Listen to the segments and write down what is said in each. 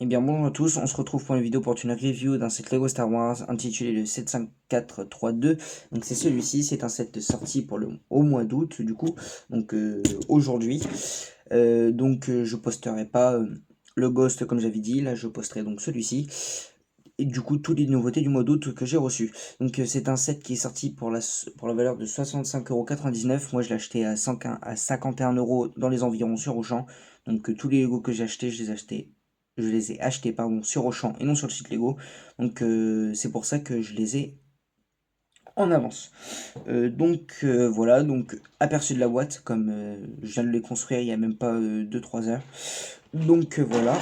Eh bien bonjour à tous, on se retrouve pour une vidéo pour une review d'un set Lego Star Wars intitulé le 75432. Donc c'est celui-ci, c'est un set sorti au mois d'août du coup, donc aujourd'hui. Je posterai pas le Ghost comme j'avais dit, là je posterai donc celui-ci. Et du coup toutes les nouveautés du mois d'août que j'ai reçues. Donc c'est un set qui est sorti pour la valeur de 65,99 €. Moi je l'ai acheté à 51 € dans les environs sur Auchan. Donc tous les Lego que j'ai achetés, je les ai achetés pardon, sur Auchan et non sur le site Lego. Donc c'est pour ça que je les ai en avance. Voilà, donc aperçu de la boîte, comme je viens de les construire il n'y a même pas 2-3 heures. Voilà.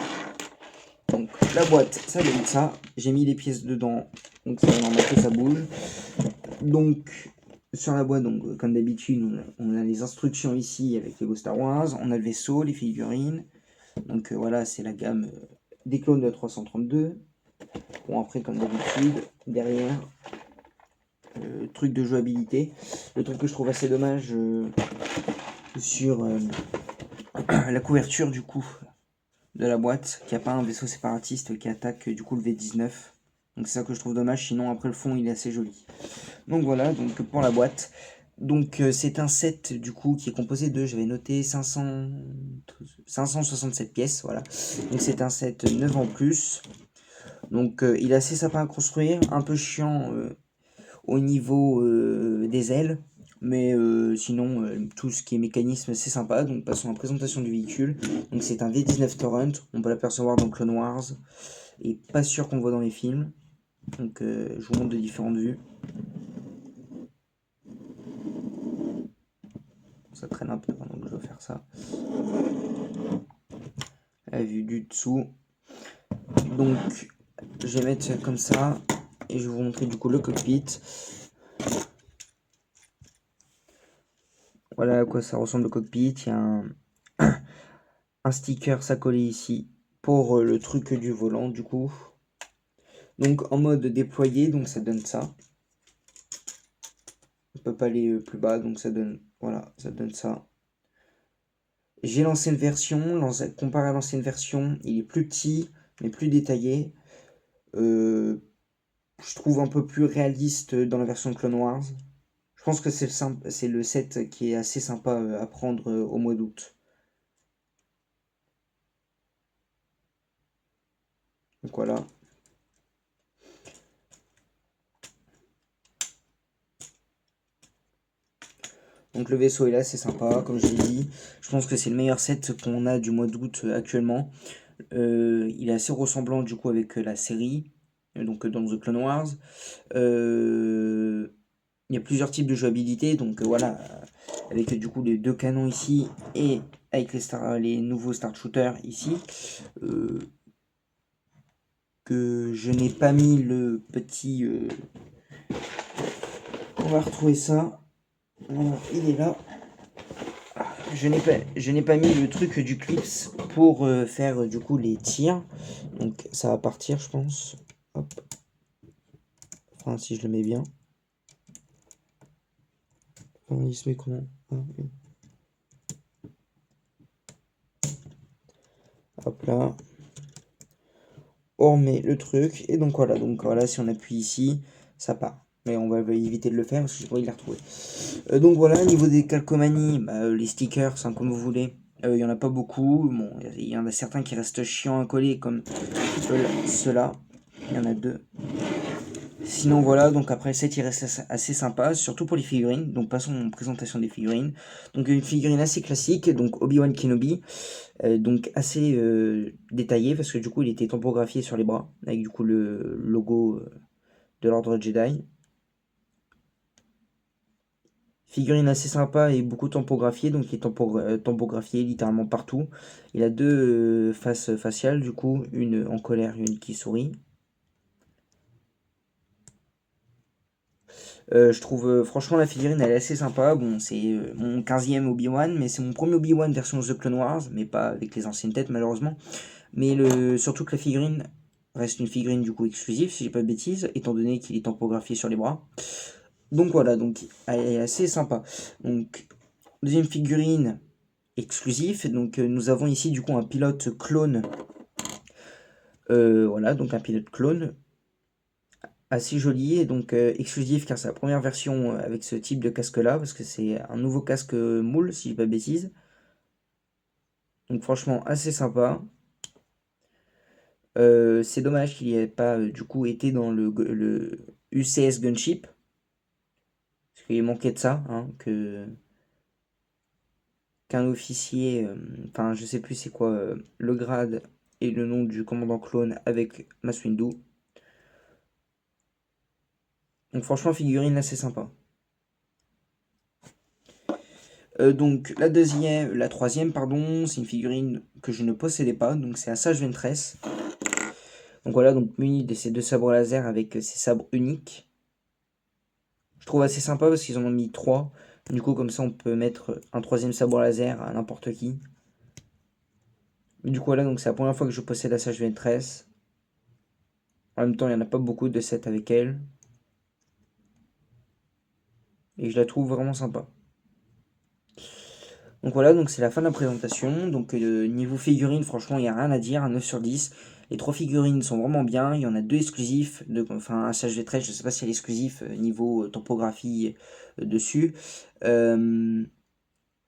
Donc la boîte, ça donne ça. J'ai mis les pièces dedans, donc ça va normal que ça bouge. Donc sur la boîte, donc comme d'habitude, on a les instructions ici avec Lego Star Wars. On a le vaisseau, les figurines. Donc voilà, c'est la gamme des clones de 332. Bon après comme d'habitude, derrière, truc de jouabilité. Le truc que je trouve assez dommage sur la couverture du coup de la boîte, qui a pas un vaisseau séparatiste qui attaque du coup le V19. Donc c'est ça que je trouve dommage, sinon après le fond il est assez joli. Donc voilà, donc pour la boîte. Donc c'est un set du coup qui est composé de, j'avais noté 567 pièces, voilà. Donc c'est un set 9 en plus. Donc il est assez sympa à construire, un peu chiant au niveau des ailes. Mais sinon, tout ce qui est mécanisme, c'est sympa. Donc passons à la présentation du véhicule. Donc c'est un V19 Torrent, on peut l'apercevoir dans Clone Wars. Et pas sûr qu'on le voit dans les films. Donc je vous montre de différentes vues. Ça traîne un peu, donc je vais faire ça. La vue du dessous. Donc je vais mettre comme ça. Et je vais vous montrer du coup le cockpit. Voilà à quoi ça ressemble le cockpit. Il y a un sticker ça collé ici pour le truc du volant du coup. Donc en mode déployé, donc ça donne ça. On peut pas aller plus bas, donc ça donne, voilà, ça donne ça. J'ai l'ancienne version, comparé à l'ancienne version, il est plus petit, mais plus détaillé. Je trouve un peu plus réaliste dans la version Clone Wars. Je pense que c'est le set qui est assez sympa à prendre au mois d'août. Donc voilà. Donc le vaisseau est là, c'est sympa, comme je l'ai dit. Je pense que c'est le meilleur set qu'on a du mois d'août actuellement. Il est assez ressemblant du coup avec la série, donc dans The Clone Wars. Il y a plusieurs types de jouabilité, donc voilà, avec du coup les deux canons ici et avec les nouveaux Star Shooter ici. Que je n'ai pas mis le petit... On va retrouver ça. Voilà, il est là. Je n'ai pas mis le truc du clips pour faire du coup les tirs. Donc ça va partir je pense. Hop. Enfin si je le mets bien. Enfin, il se met comment? Ah, oui. Hop là. On remet le truc. Et donc voilà, si on appuie ici, ça part. Mais on va éviter de le faire parce que j'ai pas envie de les retrouver. Donc voilà, au niveau des calcomanies, les stickers, c'est comme vous voulez. Il y en a pas beaucoup. Bon, il y en a certains qui restent chiants à coller, comme ceux-là. Il y en a deux. Sinon voilà, donc après le set il reste assez sympa, surtout pour les figurines. Donc passons aux présentations des figurines. Donc une figurine assez classique, donc Obi-Wan Kenobi, donc assez détaillé parce que du coup il était tampographié sur les bras, avec du coup le logo de l'ordre Jedi. Figurine assez sympa et beaucoup tampographiée, donc il est tampographié littéralement partout. Il a deux faces faciales, du coup, une en colère et une qui sourit. Je trouve franchement la figurine elle est assez sympa. Bon, c'est mon 15e Obi-Wan, mais c'est mon premier Obi-Wan version The Clone Wars, mais pas avec les anciennes têtes malheureusement. Mais surtout que la figurine reste une figurine du coup exclusive, si j'ai pas de bêtises, étant donné qu'il est tampographié sur les bras. Donc voilà, donc elle est assez sympa. Donc, deuxième figurine exclusif, donc nous avons ici du coup un pilote clone Voilà, donc un pilote clone assez joli et donc exclusif car c'est la première version avec ce type de casque là parce que c'est un nouveau casque moule si je dis pas de bêtises. Donc franchement assez sympa. C'est dommage qu'il n'y ait pas du coup été dans le UCS Gunship. Parce qu'il manquait de ça, hein, qu'un officier, enfin je sais plus c'est quoi le grade et le nom du commandant clone avec Mace Windu. Donc franchement figurine assez sympa. Donc la troisième pardon, c'est une figurine que je ne possédais pas, donc c'est Asajj Ventress. Donc voilà, donc muni de ces deux sabres laser avec ces sabres uniques. Je trouve assez sympa parce qu'ils en ont mis trois. Du coup comme ça on peut mettre un troisième sabre laser à n'importe qui. Mais du coup voilà, donc c'est la première fois que je possède Asajj Ventress. En même temps il n'y en a pas beaucoup de sets avec elle. Et je la trouve vraiment sympa. Donc voilà, donc c'est la fin de la présentation. Donc niveau figurines, franchement, il n'y a rien à dire, un 9 sur 10. Les trois figurines sont vraiment bien. Il y en a deux exclusifs, enfin un Sage V13, je ne sais pas si elle est exclusif niveau topographie dessus. Mais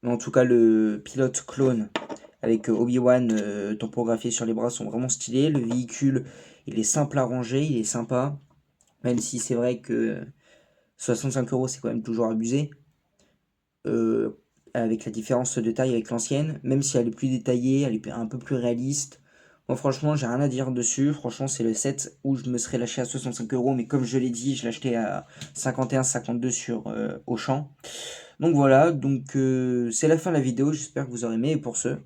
en tout cas, le pilote clone avec Obi-Wan topographié sur les bras sont vraiment stylés. Le véhicule, il est simple à ranger, il est sympa. Même si c'est vrai que 65 € c'est quand même toujours abusé. Avec la différence de taille avec l'ancienne, même si elle est plus détaillée, elle est un peu plus réaliste. Moi franchement j'ai rien à dire dessus, franchement c'est le set où je me serais lâché à 65 €, mais comme je l'ai dit, je l'ai acheté à 51-52 sur Auchan. Donc voilà, donc c'est la fin de la vidéo, j'espère que vous aurez aimé, et pour ce,